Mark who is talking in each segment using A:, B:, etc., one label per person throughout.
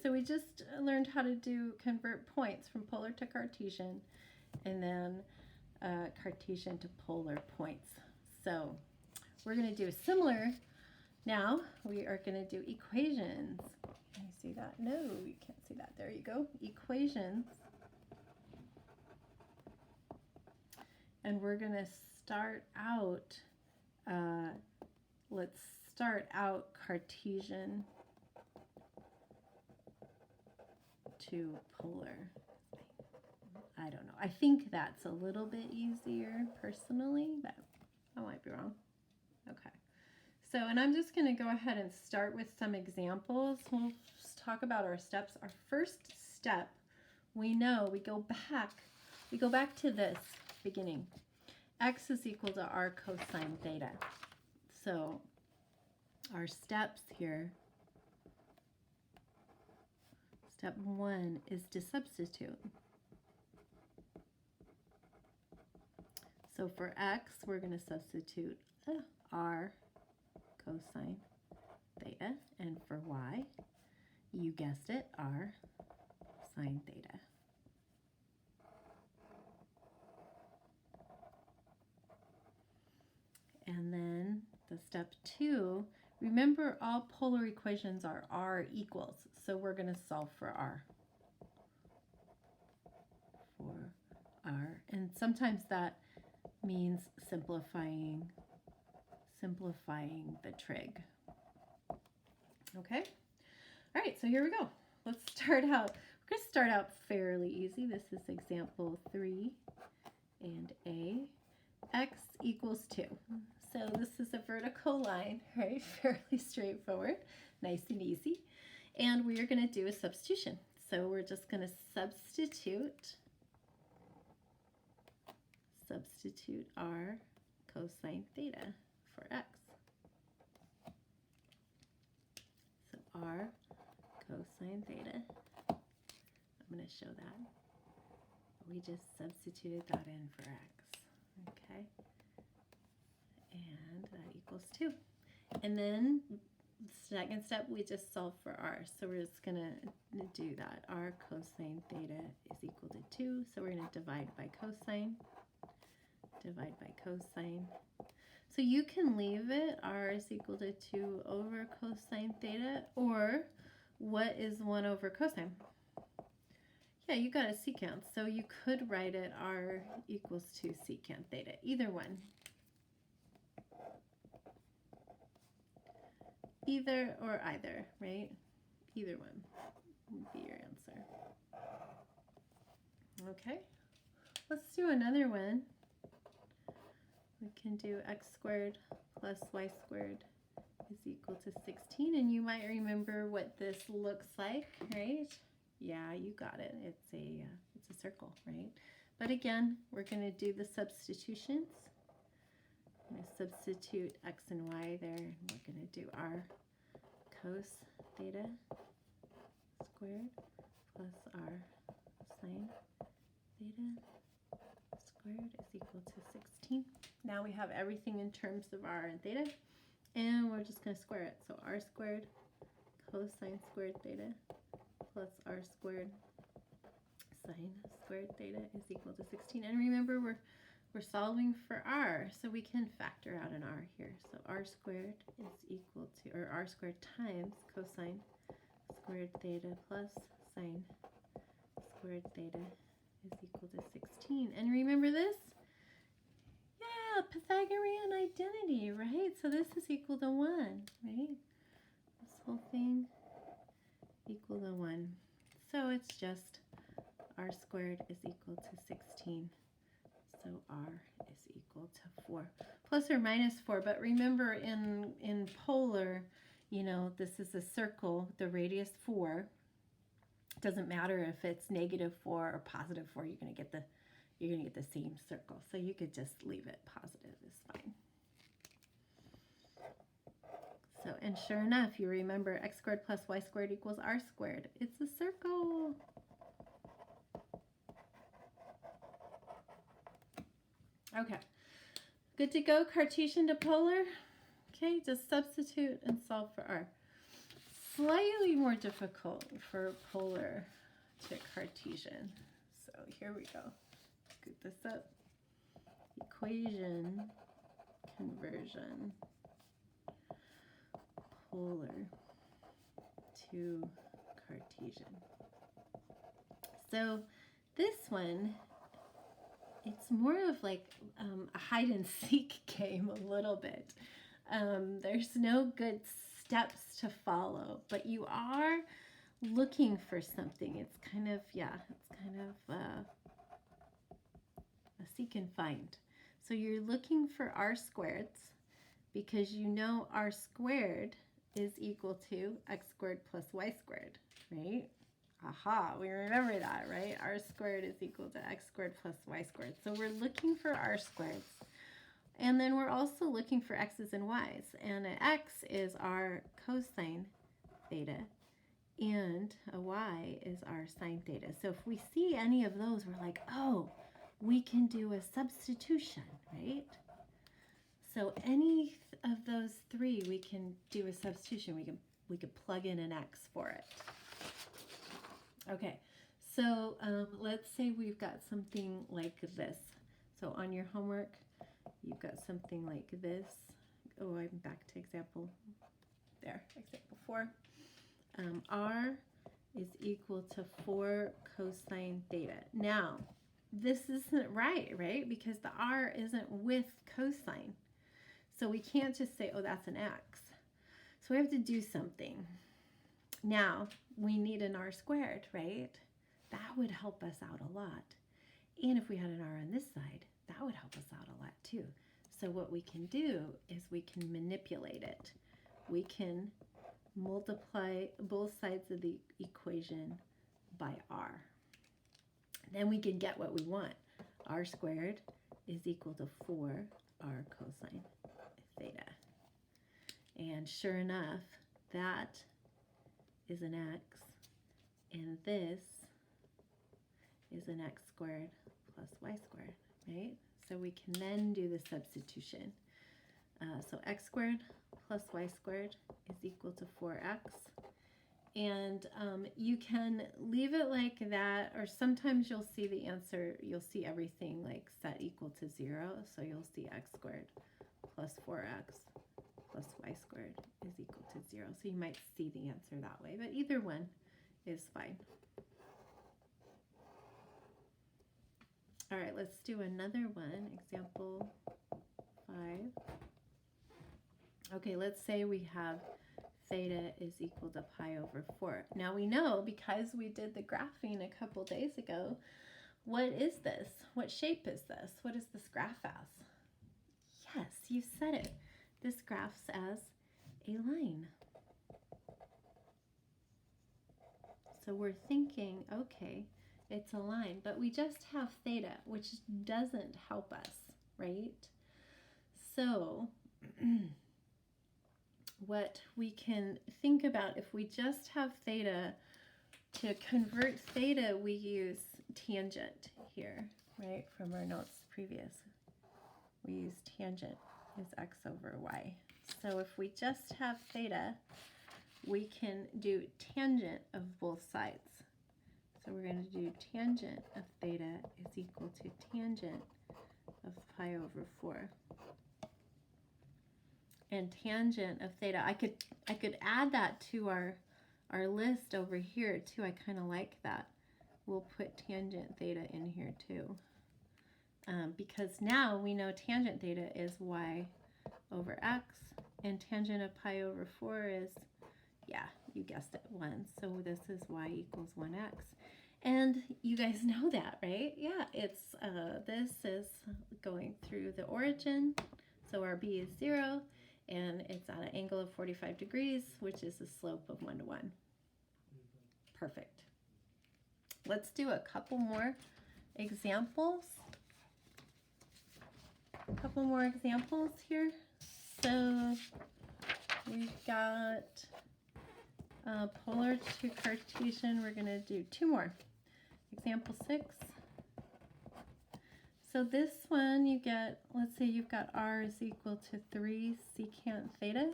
A: so we just learned how to convert points from polar to Cartesian, and then Cartesian to polar points. So we're going to do similar. Now we are going to do equations. Can you see that? No, you can't see that. There you go. Equations. And we're going to start out, let's start out Cartesian to polar. I don't know. I think that's a little bit easier personally, but I might be wrong. Okay. So, and I'm just going to go ahead and start with some examples. We'll just talk about our steps. Our first step, we know we go back to this beginning. X is equal to r cosine theta. So our steps here, step 1 is to substitute. So for x, we're going to substitute r cosine theta, and for y, you guessed it, r sine theta. And then the step 2, remember all polar equations are r equals, so we're going to solve for r. And sometimes that means simplifying the trig. Okay? All right, so here we go. Let's start out. We're going to start out fairly easy. This is example 3 and A. X equals 2. So this is a vertical line, right? Fairly straightforward, nice and easy. And we are going to do a substitution. So we're just going to substitute r cosine theta for x. So r cosine theta, I'm going to show that. We just substituted that in for x, okay? And that equals 2. And then second step, we just solve for r. So we're just going to do that. R cosine theta is equal to 2. So we're going to divide by cosine. Divide by cosine. So you can leave it, r is equal to 2 over cosine theta, or what is 1 over cosine? Yeah, you got a secant, so you could write it r equals 2 secant theta, either one. Either or either, right? Either one would be your answer. Okay, let's do another one. We can do x squared plus y squared is equal to 16, and you might remember what this looks like, right? Yeah, you got it. It's a circle, right? But again, we're going to do the substitutions. I'm going to substitute x and y there, and we're going to do r cos theta squared plus r sine theta squared is equal to 16. Now we have everything in terms of r and theta, and we're just going to square it. So r squared cosine squared theta plus r squared sine squared theta is equal to 16. And remember, we're solving for r, so we can factor out an r here. So r squared is equal to, or r squared times cosine squared theta plus sine squared theta is equal to 16. And remember this? Yeah, Pythagorean identity, right? So this is equal to 1, right? This whole thing equal to 1. So it's just r squared is equal to 16. So r is equal to 4. Plus or minus 4. But remember, in polar, you know, this is a circle, the radius 4. Doesn't matter if it's -4 or +4, you're gonna get the same circle. So you could just leave it positive, is fine. So, and sure enough, you remember x squared plus y squared equals r squared. It's a circle. Okay, good to go. Cartesian to polar. Okay, just substitute and solve for r. slightly more difficult for polar to Cartesian. So here we go. Scoot this up. Equation conversion. Polar to Cartesian. So this one, it's more of like a hide and seek game a little bit. There's no good steps to follow, but you are looking for something. It's kind of, it's kind of a seek and find. So you're looking for r squareds because you know r squared is equal to x squared plus y squared, right? Aha, we remember that, right? R squared is equal to x squared plus y squared. So we're looking for r squareds. And then we're also looking for x's and y's. And an x is our cosine theta, and a y is our sine theta. So if we see any of those, we're like, oh, we can do a substitution, right? So any of those three, we can do a substitution. We can plug in an x for it. Okay, so let's say we've got something like this. So on your homework, you've got something like this. Oh, I'm back to example. There, example 4. R is equal to 4 cosine theta. Now, this isn't right? Because the R isn't with cosine. So we can't just say, oh, that's an X. So we have to do something. Now, we need an R squared, right? That would help us out a lot. And if we had an R on this side, that would help us out a lot too. So what we can do is we can manipulate it. We can multiply both sides of the equation by R. Then we can get what we want. R squared is equal to 4R cosine theta. And sure enough, that is an X, and this is an X squared plus Y squared, right? So we can then do the substitution. So X squared plus Y squared is equal to 4X. And you can leave it like that, or sometimes you'll see the answer, you'll see everything like set equal to 0. So you'll see X squared plus 4X plus Y squared is equal to 0. So you might see the answer that way, but either one is fine. All right, let's do another one, example 5. Okay, let's say we have theta is equal to pi over 4. Now we know, because we did the graphing a couple days ago, what is this? What shape is this? What is this graph as? Yes, you said it. This graphs as a line. So we're thinking, okay, it's a line, but we just have theta, which doesn't help us, right? So what we can think about, if we just have theta, to convert theta, we use tangent here, right? From our notes previous. We use tangent is x over y. So if we just have theta, we can do tangent of both sides. So we're going to do tangent of theta is equal to tangent of pi over 4. And tangent of theta, I could add that to our list over here too. I kind of like that. We'll put tangent theta in here too. Because now we know tangent theta is y over x, and tangent of pi over 4 is, yeah, you guessed it, 1. So this is y equals 1x. And you guys know that, right? Yeah, it's this is going through the origin, so our b is 0, and it's at an angle of 45 degrees, which is a slope of 1 to 1. Perfect. Let's do a couple more examples. A couple more examples here. So we've got polar to Cartesian. We're going to do 2 more. Example 6. So this one you get, let's say you've got r is equal to 3 secant theta.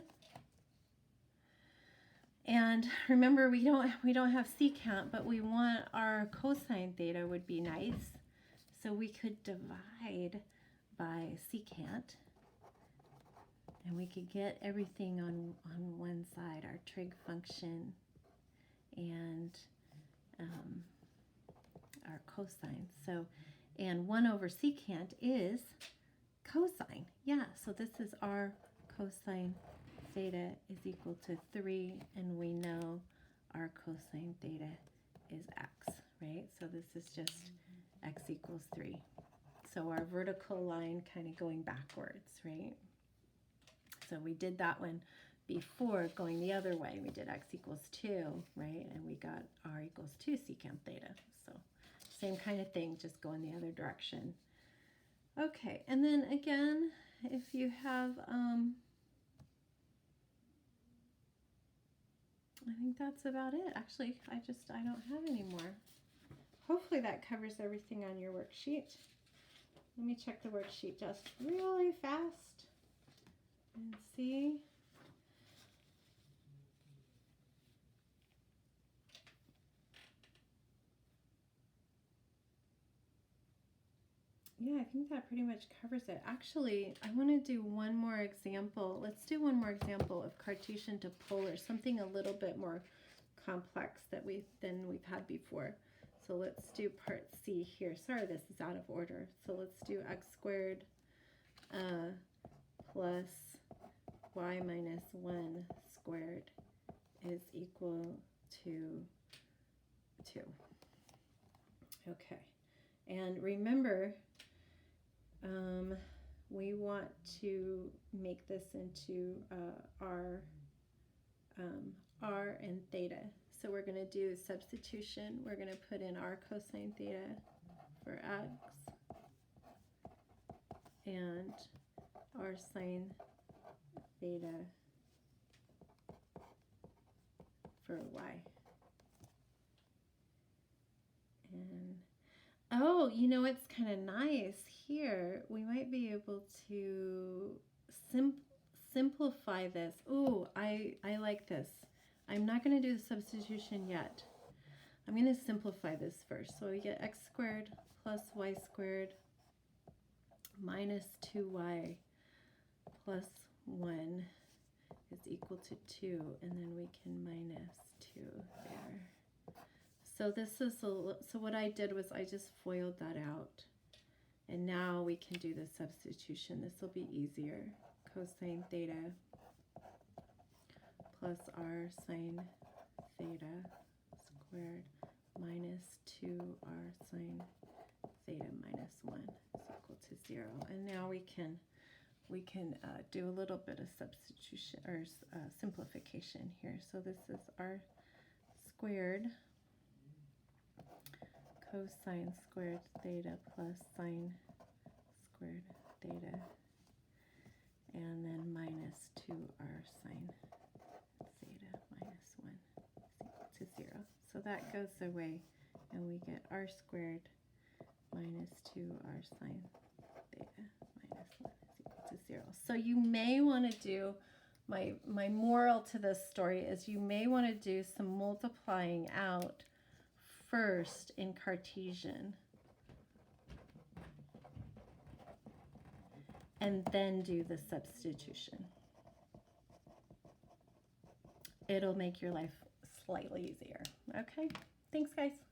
A: And remember, we don't have secant, but we want our cosine theta would be nice. So we could divide by secant, and we could get everything on one side, our trig function and our cosine. So, and 1 over secant is cosine. Yeah, so this is our cosine theta is equal to 3, and we know our cosine theta is x, right? So this is just x equals 3. So our vertical line kind of going backwards, right? So we did that one before going the other way. We did x equals 2, right? And we got r equals 2 secant theta. So same kind of thing, just going the other direction. Okay, and then again, if you have, I think that's about it. Actually, I don't have any more. Hopefully that covers everything on your worksheet. Let me check the worksheet just really fast and see. Yeah, I think that pretty much covers it. Actually, I want to do one more example. Let's do one more example of Cartesian to polar, something a little bit more complex than we've had before. So let's do part C here. Sorry, this is out of order. So let's do x squared plus y minus 1 squared is equal to 2. Okay, and remember, we want to make this into r and theta. So we're going to do substitution. We're going to put in r cosine theta for x and r sine theta for y. And oh, you know, it's kind of nice here. We might be able to simplify this. Ooh, I like this. I'm not going to do the substitution yet. I'm going to simplify this first. So we get x squared plus y squared minus 2y plus 1 is equal to 2, and then we can minus 2 there. So this is so what I did was I just FOILed that out, and now we can do the substitution. This will be easier. Cosine theta plus r sine theta squared minus 2r sine theta minus 1 is equal to 0. And now we can do a little bit of substitution or simplification here. So this is r squared cosine squared theta plus sine squared theta, and then minus 2r sine theta minus 1 is equal to 0. So that goes away, and we get r squared minus 2r sine theta minus 1 is equal to 0. So you may want to do, my moral to this story is you may want to do some multiplying out first in Cartesian, and then do the substitution. It'll make your life slightly easier. Okay, thanks guys.